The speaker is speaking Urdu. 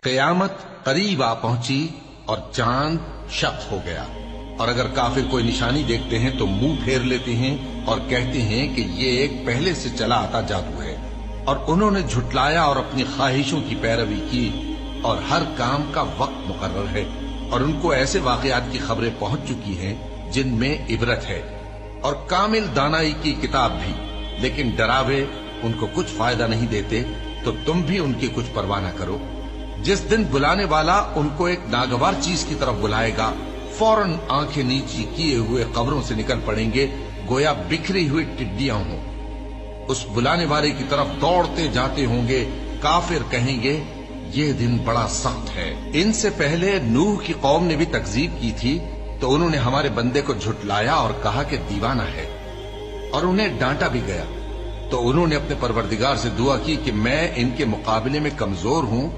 قیامت قریب آ پہنچی اور چاند شق ہو گیا، اور اگر کافر کوئی نشانی دیکھتے ہیں تو منہ پھیر لیتے ہیں اور کہتے ہیں کہ یہ ایک پہلے سے چلا آتا جادو ہے، اور انہوں نے جھٹلایا اور اپنی خواہشوں کی پیروی کی، اور ہر کام کا وقت مقرر ہے، اور ان کو ایسے واقعات کی خبریں پہنچ چکی ہیں جن میں عبرت ہے، اور کامل دانائی کی کتاب بھی، لیکن ڈراوے ان کو کچھ فائدہ نہیں دیتے، تو تم بھی ان کی کچھ پرواہ نہ کرو۔ جس دن بلانے والا ان کو ایک ناگوار چیز کی طرف بلائے گا، فوراً آنکھیں نیچی کیے ہوئے قبروں سے نکل پڑیں گے گویا بکھری ہوئی ٹڈیاں ہوں۔ اس بلانے والے کی طرف دوڑتے جاتے ہوں گے، کافر کہیں گے یہ دن بڑا سخت ہے۔ ان سے پہلے نوح کی قوم نے بھی تکذیب کی تھی، تو انہوں نے ہمارے بندے کو جھٹلایا اور کہا کہ دیوانہ ہے، اور انہیں ڈانٹا بھی گیا۔ تو انہوں نے اپنے پروردگار سے دعا کی کہ میں ان کے مقابلے میں کمزور ہوں،